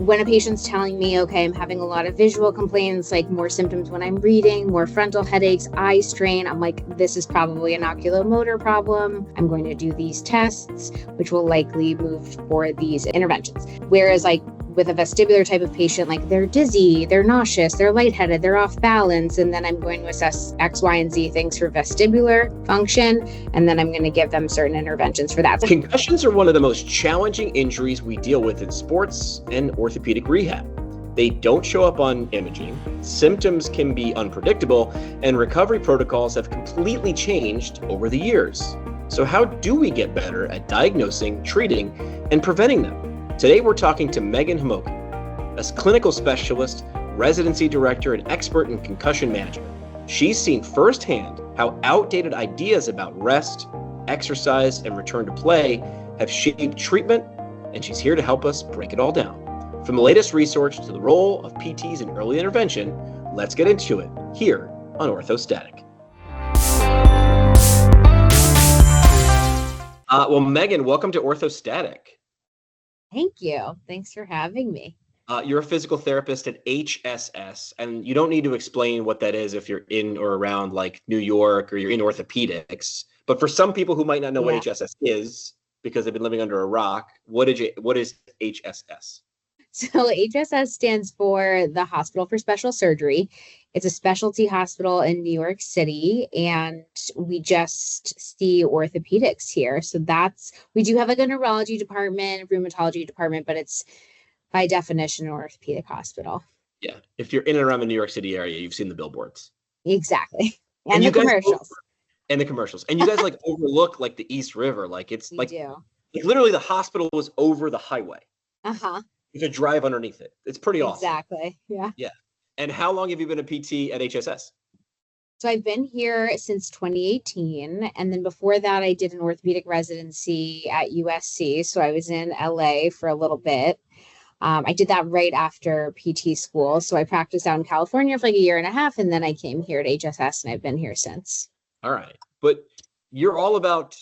When a patient's telling me, okay, I'm having a lot of visual complaints, like more symptoms when I'm reading, more frontal headaches, eye strain, I'm like, this is probably an oculomotor problem. I'm going to do these tests, which will likely move for these interventions. Whereas like with a vestibular type of patient, like they're dizzy, they're nauseous, they're lightheaded, they're off balance. And then I'm going to assess X, Y, and Z things for vestibular function. And then I'm going to give them certain interventions for that. Concussions are one of the most challenging injuries we deal with in sports and orthopedic rehab. They don't show up on imaging, symptoms can be unpredictable, and recovery protocols have completely changed over the years. So how do we get better at diagnosing, treating, and preventing them? Today we're talking to Meghan Homoky, a clinical specialist, residency director, and expert in concussion management. She's seen firsthand how outdated ideas about rest, exercise, and return to play have shaped treatment, and she's here to help us break it all down. From the latest research to the role of PTs in early intervention, let's get into it here on Orthostatic. Well, Meghan, welcome to Orthostatic. Thank you. Thanks for having me. You're a physical therapist at HSS, and you don't need to explain what that is if you're in or around like New York or you're in orthopedics. But for some people who might not know what HSS is because they've been living under a rock, what is HSS? So HSS stands for the Hospital for Special Surgery. It's a specialty hospital in New York City, and we just see orthopedics here. So we do have like a neurology department, rheumatology department, but it's by definition an orthopedic hospital. Yeah. If you're in and around the New York City area, you've seen the billboards. Exactly. And the commercials. And the commercials. And you guys like overlook like the East River. Like it's We like do. literally the hospital was over the highway. Uh-huh. You could drive underneath it. It's pretty awesome. Exactly. Yeah. Yeah. And how long have you been a PT at HSS? So I've been here since 2018. And then before that, I did an orthopedic residency at USC. So I was in LA for a little bit. I did that right after PT school. So I practiced out in California for like a year and a half. And then I came here at HSS and I've been here since. All right. But you're all about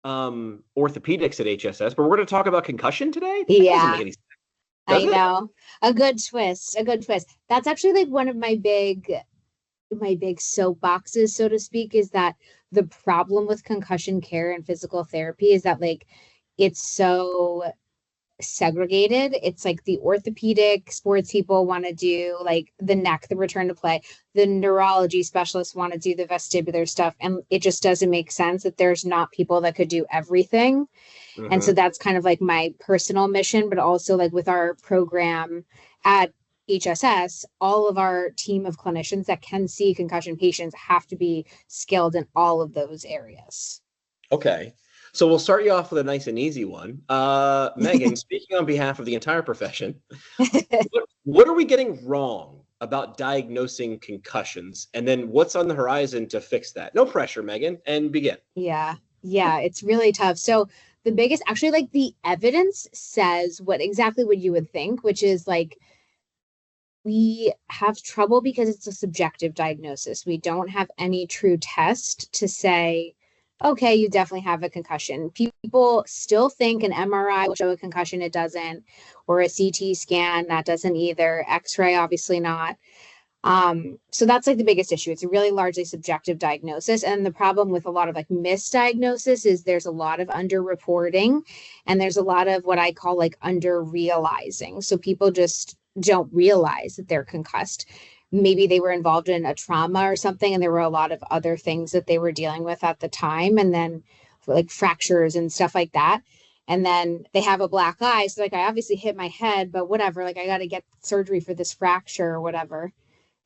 orthopedics at HSS, but we're going to talk about concussion today? That doesn't make any sense. I know. A good twist. That's actually like one of my big soapboxes, so to speak, is that the problem with concussion care and physical therapy is that like it's so segregated. It's like the orthopedic sports people want to do like the neck, the return to play. The neurology specialists want to do the vestibular stuff. And it just doesn't make sense that there's not people that could do everything. Mm-hmm. And so that's kind of like my personal mission, but also like with our program at HSS, all of our team of clinicians that can see concussion patients have to be skilled in all of those areas. Okay. So we'll start you off with a nice and easy one. Meghan, speaking on behalf of the entire profession, what are we getting wrong about diagnosing concussions? And then what's on the horizon to fix that? No pressure, Meghan, and begin. Yeah, it's really tough. So the biggest, actually, like the evidence says what you would think, which is like, we have trouble because it's a subjective diagnosis. We don't have any true test to say, okay, you definitely have a concussion. People still think an MRI will show a concussion. It doesn't. Or a CT scan, that doesn't either. X-ray, obviously not. So that's like the biggest issue. It's a really largely subjective diagnosis. And the problem with a lot of like misdiagnosis is there's a lot of underreporting and there's a lot of what I call like under-realizing. So people just don't realize that they're concussed. Maybe they were involved in a trauma or something, and there were a lot of other things that they were dealing with at the time, and then like fractures and stuff like that. And then they have a black eye. So like, I obviously hit my head, but whatever, like I got to get surgery for this fracture or whatever.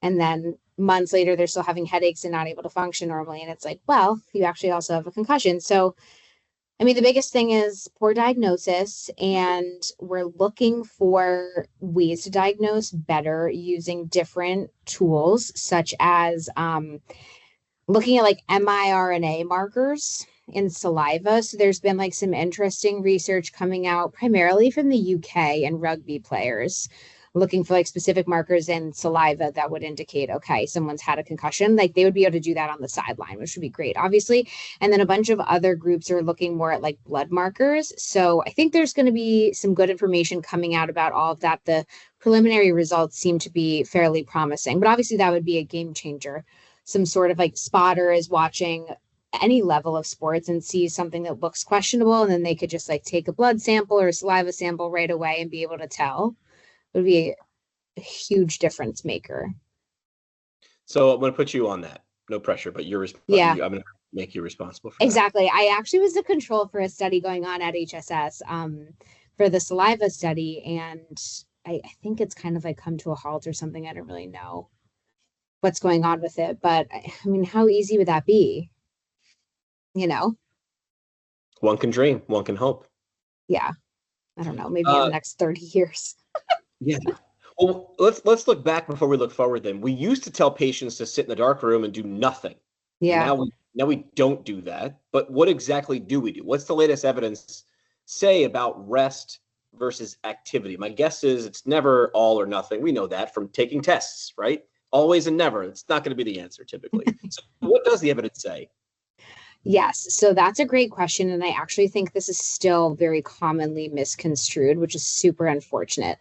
And then months later, they're still having headaches and not able to function normally. And it's like, well, you actually also have a concussion. So I mean, the biggest thing is poor diagnosis, and we're looking for ways to diagnose better using different tools, such as looking at like miRNA markers in saliva. So there's been like some interesting research coming out primarily from the UK and rugby players. looking for like specific markers in saliva that would indicate, okay, someone's had a concussion. Like they would be able to do that on the sideline, which would be great, obviously. And then a bunch of other groups are looking more at like blood markers. So I think there's going to be some good information coming out about all of that. The preliminary results seem to be fairly promising, but obviously that would be a game changer. Some sort of like spotter is watching any level of sports and sees something that looks questionable, and then they could just like take a blood sample or a saliva sample right away and be able to tell. It would be a huge difference maker. So I'm going to put you on that. No pressure, but I'm going to make you responsible for that. Exactly. I actually was the control for a study going on at HSS for the saliva study, and I think it's kind of like come to a halt or something. I don't really know what's going on with it, but I mean, how easy would that be? You know, one can dream, one can hope. Yeah, I don't know, maybe in the next 30 years. Yeah. Well, let's look back before we look forward. Then we used to tell patients to sit in the dark room and do nothing. Yeah. Now we don't do that. But what exactly do we do? What's the latest evidence say about rest versus activity? My guess is it's never all or nothing. We know that from taking tests, right? Always and never. It's not going to be the answer typically. So what does the evidence say? Yes, so that's a great question. And I actually think this is still very commonly misconstrued, which is super unfortunate.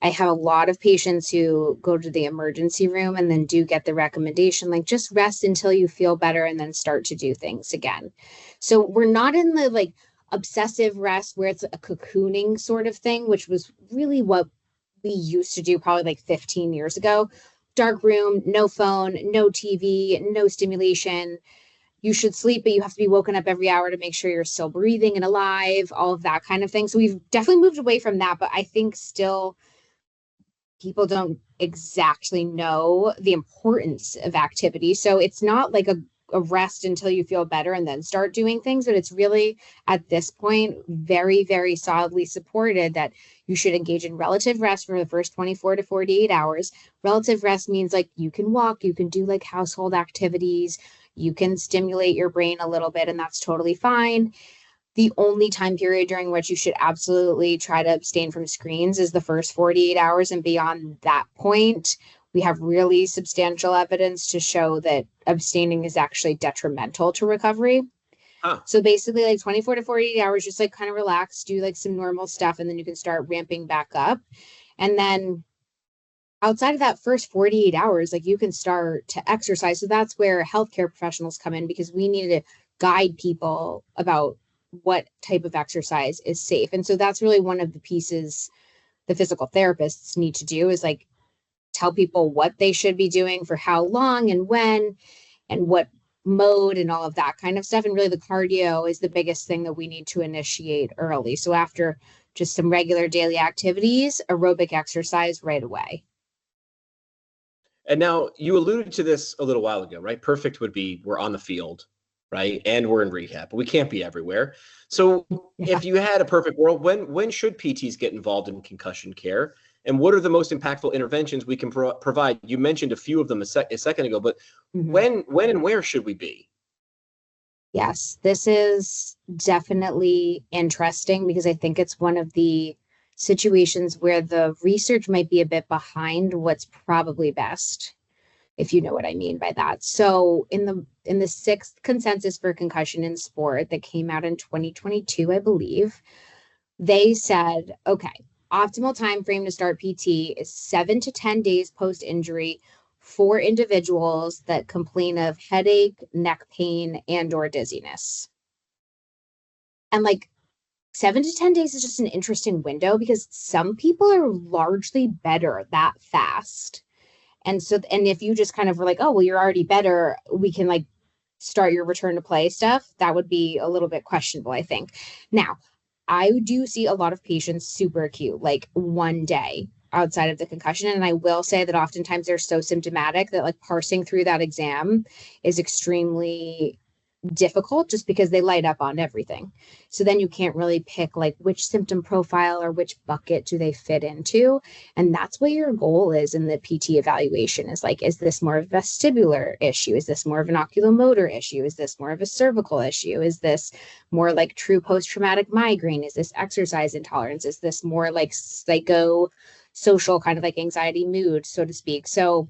I have a lot of patients who go to the emergency room and then do get the recommendation, like just rest until you feel better and then start to do things again. So we're not in the like obsessive rest where it's a cocooning sort of thing, which was really what we used to do probably like 15 years ago. Dark room, no phone, no TV, no stimulation. You should sleep, but you have to be woken up every hour to make sure you're still breathing and alive, all of that kind of thing. So we've definitely moved away from that, but I think still people don't exactly know the importance of activity. So it's not like a rest until you feel better and then start doing things, but it's really at this point very, very solidly supported that you should engage in relative rest for the first 24 to 48 hours. Relative rest means like you can walk, you can do like household activities, you can stimulate your brain a little bit, and that's totally fine. The only time period during which you should absolutely try to abstain from screens is the first 48 hours. And beyond that point, we have really substantial evidence to show that abstaining is actually detrimental to recovery. So basically like 24 to 48 hours, just like kind of relax, do like some normal stuff, and then you can start ramping back up. And then outside of that first 48 hours, like you can start to exercise. So that's where healthcare professionals come in, because we need to guide people about what type of exercise is safe. And so that's really one of the pieces the physical therapists need to do, is like tell people what they should be doing for how long and when and what mode and all of that kind of stuff. And really the cardio is the biggest thing that we need to initiate early. So after just some regular daily activities, aerobic exercise right away. And now you alluded to this a little while ago, right? Perfect would be we're on the field, right? And we're in rehab, but we can't be everywhere. So if you had a perfect world, when should PTs get involved in concussion care? And what are the most impactful interventions we can provide? You mentioned a few of them a second ago, but when and where should we be? Yes, this is definitely interesting, because I think it's one of the situations where the research might be a bit behind what's probably best, if you know what I mean by that. So in the sixth consensus for concussion in sport that came out in 2022, I believe, they said, okay, optimal time frame to start PT is 7 to 10 days post-injury for individuals that complain of headache, neck pain, and or dizziness. And like 7 to 10 days is just an interesting window, because some people are largely better that fast. And so, and if you just kind of were like, oh, well, you're already better, we can like start your return to play stuff, that would be a little bit questionable, I think. Now, I do see a lot of patients super acute, like one day outside of the concussion. And I will say that oftentimes they're so symptomatic that like parsing through that exam is extremely difficult, just because they light up on everything. So then you can't really pick like which symptom profile or which bucket do they fit into. And that's what your goal is in the PT evaluation, is like, is this more of a vestibular issue? Is this more of an oculomotor issue? Is this more of a cervical issue? Is this more like true post-traumatic migraine? Is this exercise intolerance? Is this more like social kind of like anxiety mood, so to speak. So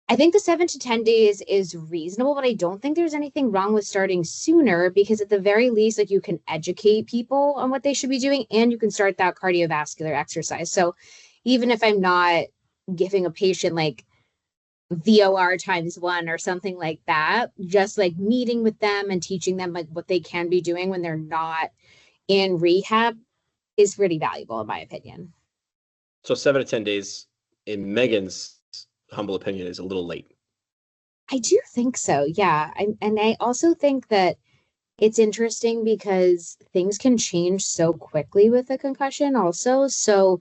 I think the 7 to 10 days is reasonable, but I don't think there's anything wrong with starting sooner, because at the very least, like, you can educate people on what they should be doing, and you can start that cardiovascular exercise. So even if I'm not giving a patient like VOR ×1 or something like that, just like meeting with them and teaching them like what they can be doing when they're not in rehab is pretty valuable, in my opinion. So 7 to 10 days, in Megan's humble opinion, is a little late. I do think so. Yeah. And I also think that it's interesting because things can change so quickly with a concussion also. So,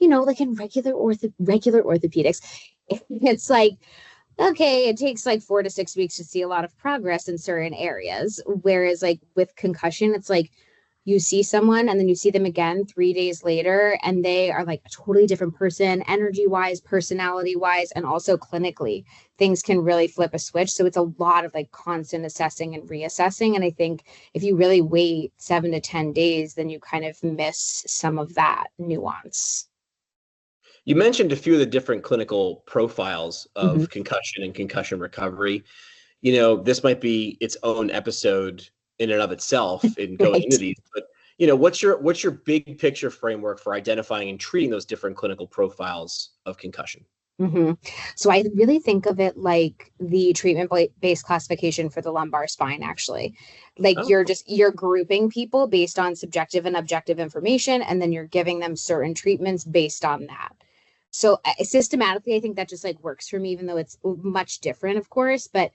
like in regular orthopedics, it's like, okay, it takes like 4 to 6 weeks to see a lot of progress in certain areas. Whereas like with concussion, it's like you see someone and then you see them again 3 days later, and they are like a totally different person, energy wise, personality wise, and also clinically. Things can really flip a switch. So it's a lot of like constant assessing and reassessing. And I think if you really wait 7 to 10 days, then you kind of miss some of that nuance. You mentioned a few of the different clinical profiles of concussion and concussion recovery. This might be its own episode in and of itself in going Right. into these, but what's your big picture framework for identifying and treating those different clinical profiles of concussion? So I really think of it like the treatment-based classification for the lumbar spine, actually. Like Oh, you're grouping people based on subjective and objective information, and then you're giving them certain treatments based on that. So systematically, I think that just like works for me, even though it's much different, of course. But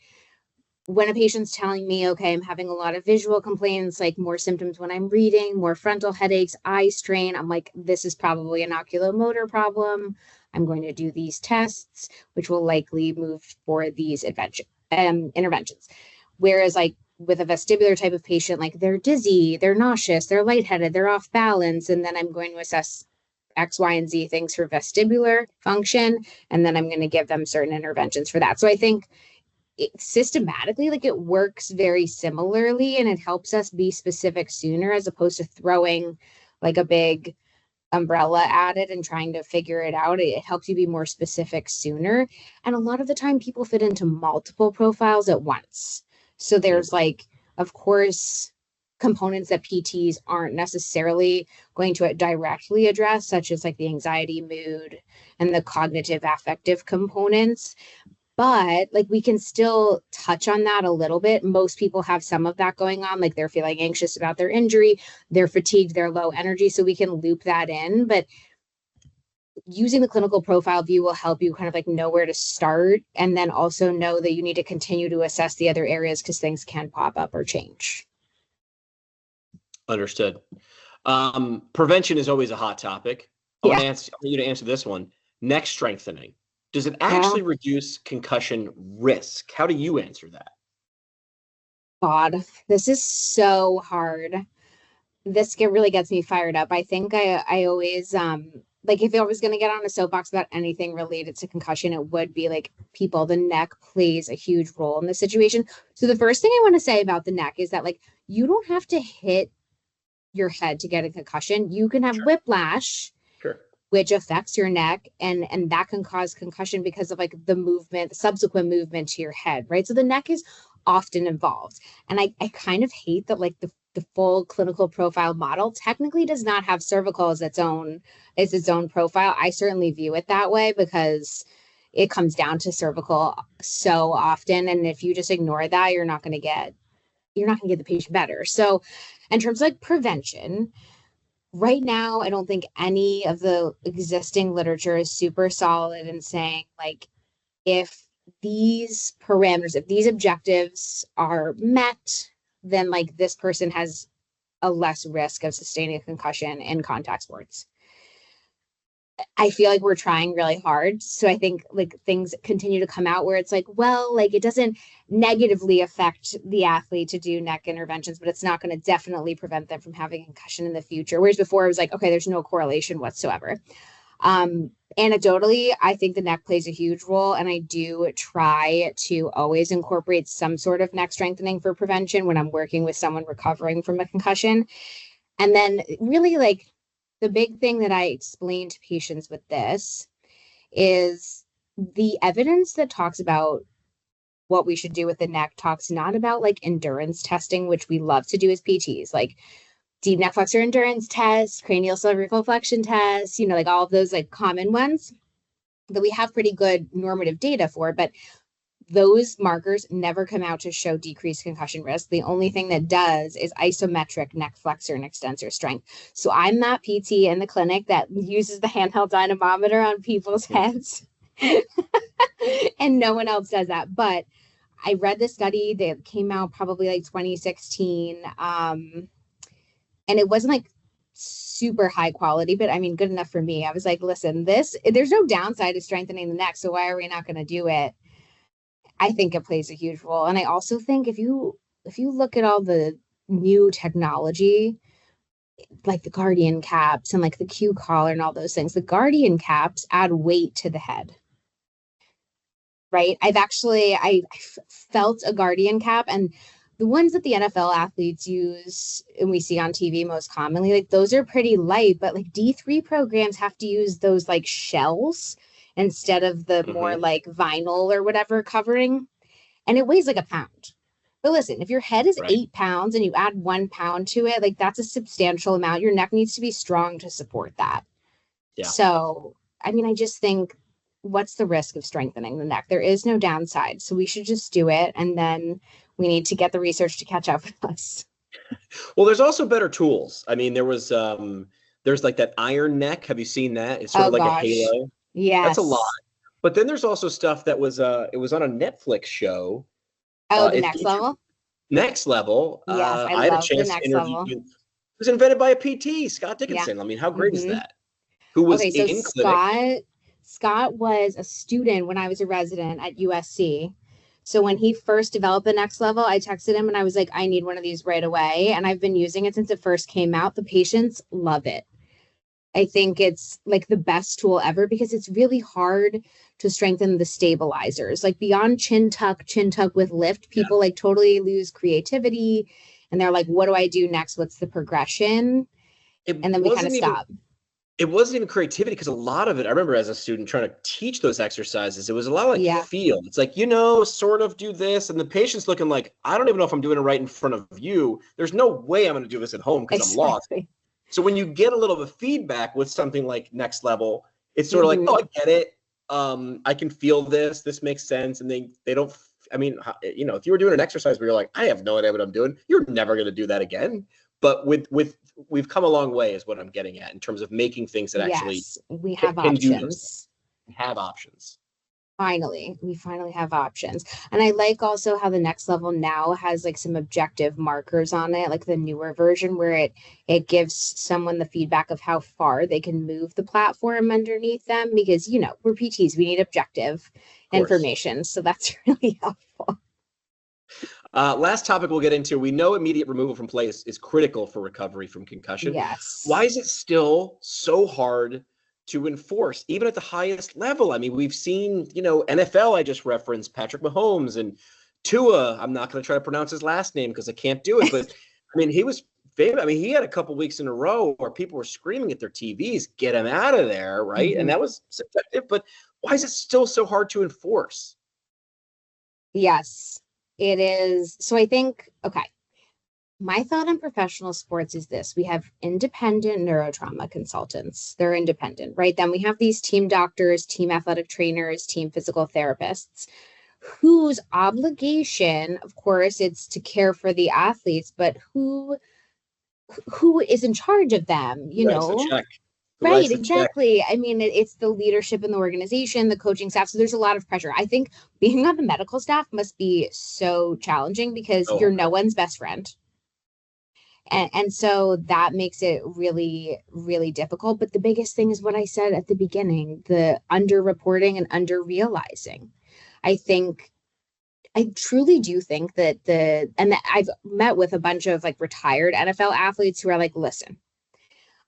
when a patient's telling me, okay, I'm having a lot of visual complaints, like more symptoms when I'm reading, more frontal headaches, eye strain, I'm like, this is probably an oculomotor problem. I'm going to do these tests, which will likely move for these interventions. Whereas like with a vestibular type of patient, like they're dizzy, they're nauseous, they're lightheaded, they're off balance. And then I'm going to assess X, Y, and Z things for vestibular function. And then I'm going to give them certain interventions for that. So I think systematically, like, it works very similarly, and it helps us be specific sooner, as opposed to throwing like a big umbrella at it and trying to figure it out. It helps you be more specific sooner. And a lot of the time people fit into multiple profiles at once. So there's like, of course, components that PTs aren't necessarily going to directly address, such as like the anxiety, mood, and the cognitive affective components. But like we can still touch on that a little bit. Most people have some of that going on, like they're feeling anxious about their injury, they're fatigued, they're low energy, so we can loop that in. But using the clinical profile view will help you kind of like know where to start, and then also know that you need to continue to assess the other areas, because things can pop up or change. understood. Prevention is always a hot topic. I want you to answer this one. Neck strengthening. Does it actually reduce concussion risk? How do you answer that? God, this is so hard. This really gets me fired up. I think I always like, if I was going to get on a soapbox about anything related to concussion, it would be like, people, the neck plays a huge role in this situation. So the first thing I want to say about the neck is that like, you don't have to hit your head to get a concussion. You can have whiplash, which affects your neck, and that can cause concussion because of like the subsequent movement to your head, right? So the neck is often involved. And I kind of hate that like the full clinical profile model technically does not have cervical as its own profile. I certainly view it that way because it comes down to cervical so often. And if you just ignore that, you're not going to get the patient better. So in terms of like prevention, right now, I don't think any of the existing literature is super solid in saying like, if these parameters, if these objectives are met, then like this person has a less risk of sustaining a concussion in contact sports. I feel like we're trying really hard. So I think like things continue to come out where it's like, well, like it doesn't negatively affect the athlete to do neck interventions, but it's not going to definitely prevent them from having a concussion in the future. Whereas before it was like, okay, there's no correlation whatsoever. Anecdotally, I think the neck plays a huge role, and I do try to always incorporate some sort of neck strengthening for prevention when I'm working with someone recovering from a concussion. And then really like the big thing that I explain to patients with this is the evidence that talks about what we should do with the neck talks not about like endurance testing, which we love to do as PTs, like deep neck flexor endurance tests, cranial cervical flexion tests, like all of those like common ones that we have pretty good normative data for, but those markers never come out to show decreased concussion risk. The only thing that does is isometric neck flexor and extensor strength. So I'm that PT in the clinic that uses the handheld dynamometer on people's heads. And no one else does that. But I read the study that came out probably like 2016. And it wasn't like super high quality, but I mean, good enough for me. I was like, listen, there's no downside to strengthening the neck. So why are we not going to do it? I think it plays a huge role. And I also think if you look at all the new technology, like the Guardian caps and like the Q collar and all those things, the Guardian caps add weight to the head. Right? I felt a Guardian cap, and the ones that the NFL athletes use and we see on TV most commonly, like those are pretty light, but like D3 programs have to use those like shells instead of the more like vinyl or whatever covering. And it weighs like a pound. But listen, if your head is 8 pounds and you add 1 pound to it, like that's a substantial amount. Your neck needs to be strong to support that. Yeah. So, I mean, I just think, what's the risk of strengthening the neck? There is no downside. So we should just do it. And then we need to get the research to catch up with us. Well, there's also better tools. I mean, there's like that iron neck. Have you seen that? It's sort of like a halo. Yes. That's a lot. But then there's also stuff that was it was on a Netflix show. Oh, the Next Level? Next Level. Yes, I had a chance to interview. It was invented by a PT, Scott Dickinson. Yeah. I mean, how great is that? Who was in clinic. Scott was a student when I was a resident at USC. So when he first developed the Next Level, I texted him and I was like, I need one of these right away. And I've been using it since it first came out. The patients love it. I think it's like the best tool ever because it's really hard to strengthen the stabilizers. Like beyond chin tuck with lift, people like totally lose creativity and they're like, what do I do next? What's the progression? And then we kind of stop. It wasn't even creativity because a lot of it, I remember as a student trying to teach those exercises, it was a lot of like feel. It's like, sort of do this. And the patient's looking like, I don't even know if I'm doing it right in front of you. There's no way I'm going to do this at home because I'm lost. So when you get a little bit of feedback with something like Next Level, it's sort of like, oh, I get it. I can feel this. This makes sense. And they don't, I mean, if you were doing an exercise where you're like, I have no idea what I'm doing, you're never going to do that again. But we've come a long way is what I'm getting at in terms of making things that actually we have options. Have options. We finally have options. And I like also how the Next Level now has like some objective markers on it, like the newer version where it gives someone the feedback of how far they can move the platform underneath them because, we're PTs, we need objective information. So that's really helpful. Last topic we'll get into, we know immediate removal from play is critical for recovery from concussion. Yes. Why is it still so hard to enforce, even at the highest level? I mean, we've seen, NFL, I just referenced Patrick Mahomes and Tua. I'm not going to try to pronounce his last name because I can't do it. But I mean, he was famous. I mean, he had a couple weeks in a row where people were screaming at their TVs, get him out of there, right? Mm-hmm. And that was effective. But why is it still so hard to enforce? Yes, it is. So I think, my thought on professional sports is this. We have independent neurotrauma consultants. They're independent, right? Then we have these team doctors, team athletic trainers, team physical therapists, whose obligation, of course, it's to care for the athletes, but who is in charge of them, Right, exactly. I mean, it's the leadership in the organization, the coaching staff. So there's a lot of pressure. I think being on the medical staff must be so challenging because you're no one's best friend. And so that makes it really, really difficult. But the biggest thing is what I said at the beginning, the under-reporting and under-realizing. I truly do think that I've met with a bunch of like retired NFL athletes who are like, listen,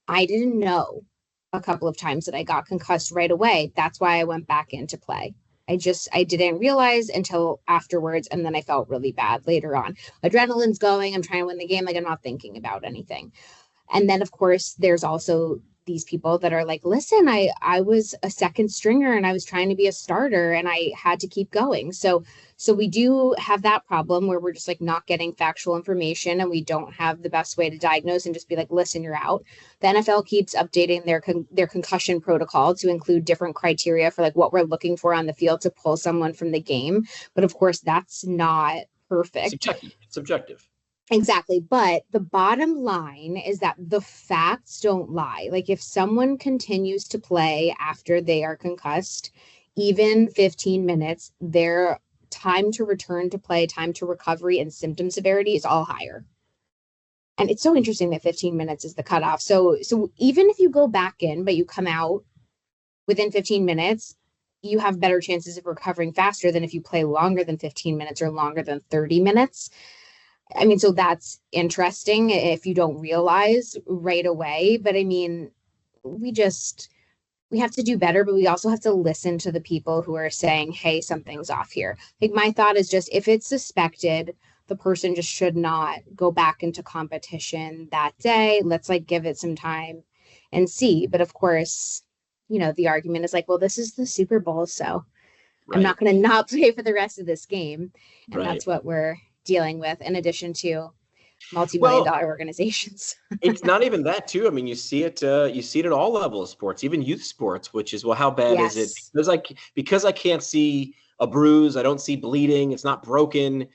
I didn't know a couple of times that I got concussed right away. That's why I went back into play. I didn't realize until afterwards. And then I felt really bad later on. Adrenaline's going. I'm trying to win the game. Like I'm not thinking about anything. And then of course, there's also these people that are like, listen, I was a second stringer and I was trying to be a starter and I had to keep going. So we do have that problem where we're just like not getting factual information, and we don't have the best way to diagnose and just be like, listen, you're out. The NFL keeps updating their concussion protocol to include different criteria for like what we're looking for on the field to pull someone from the game. But of course, that's not perfect. Subjective. Exactly. But the bottom line is that the facts don't lie. Like if someone continues to play after they are concussed, even 15 minutes, their time to return to play, time to recovery, and symptom severity is all higher. And it's so interesting that 15 minutes is the cutoff. So even if you go back in, but you come out within 15 minutes, you have better chances of recovering faster than if you play longer than 15 minutes or longer than 30 minutes. I mean, so that's interesting if you don't realize right away. But I mean, we have to do better, but we also have to listen to the people who are saying, hey, something's off here. Like my thought is just if it's suspected, the person just should not go back into competition that day. Let's like give it some time and see. But of course, the argument is like, well, this is the Super Bowl, so I'm not going to not play for the rest of this game. And that's what we're dealing with, in addition to multi-million-dollar organizations. It's not even that too. I mean, you see it at all levels of sports, even youth sports, which is, well, how bad is it? Because I can't see a bruise, I don't see bleeding, it's not broken.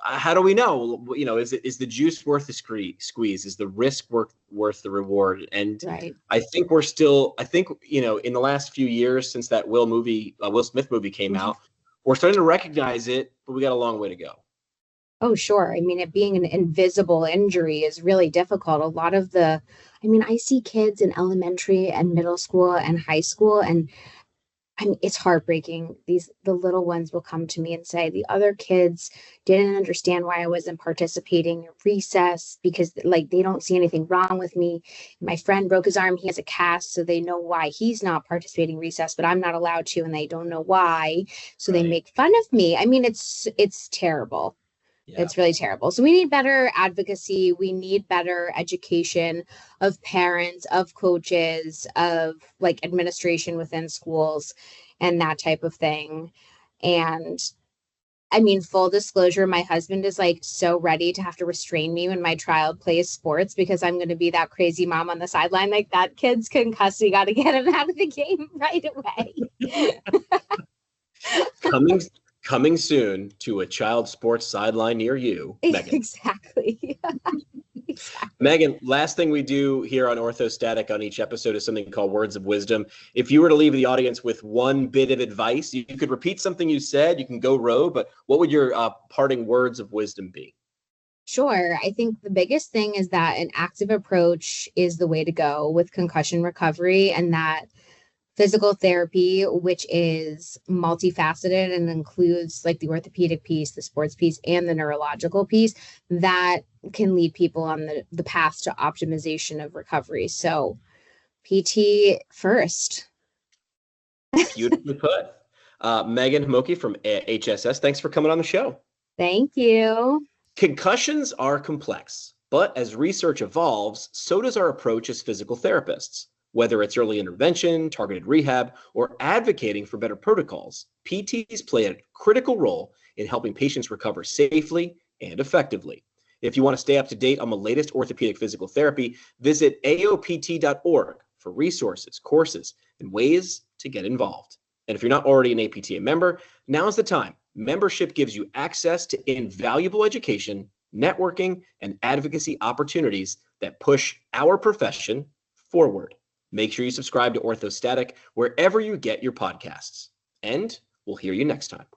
How do we know? Is the juice worth the squeeze? Is the risk worth the reward? And I think in the last few years since that Will Smith movie came out, we're starting to recognize it, but we got a long way to go. Oh, sure. I mean, it being an invisible injury is really difficult. I see kids in elementary and middle school and high school, and it's heartbreaking. The little ones will come to me and say, the other kids didn't understand why I wasn't participating in recess because like they don't see anything wrong with me. My friend broke his arm. He has a cast, so they know why he's not participating in recess, but I'm not allowed to, and they don't know why. So they make fun of me. I mean, it's terrible. Yeah. It's really terrible. So we need better advocacy. We need better education of parents, of coaches, of like administration within schools and that type of thing. And I mean, full disclosure, my husband is like so ready to have to restrain me when my child plays sports because I'm going to be that crazy mom on the sideline. Like that kid's concussed. We got to get him out of the game right away. Coming soon to a child sports sideline near you, Meghan. Exactly. Meghan, last thing we do here on Orthostatic on each episode is something called Words of Wisdom. If you were to leave the audience with one bit of advice, you could repeat something you said, you can go rogue, but what would your parting words of wisdom be? Sure. I think the biggest thing is that an active approach is the way to go with concussion recovery, and that physical therapy, which is multifaceted and includes like the orthopedic piece, the sports piece, and the neurological piece, that can lead people on the path to optimization of recovery. So PT first. Beautifully put. Meghan Homoky from HSS, thanks for coming on the show. Thank you. Concussions are complex, but as research evolves, so does our approach as physical therapists. Whether it's early intervention, targeted rehab, or advocating for better protocols, PTs play a critical role in helping patients recover safely and effectively. If you want to stay up to date on the latest orthopedic physical therapy, visit aopt.org for resources, courses, and ways to get involved. And if you're not already an APTA member, now's the time. Membership gives you access to invaluable education, networking, and advocacy opportunities that push our profession forward. Make sure you subscribe to Orthostatic wherever you get your podcasts. And we'll hear you next time.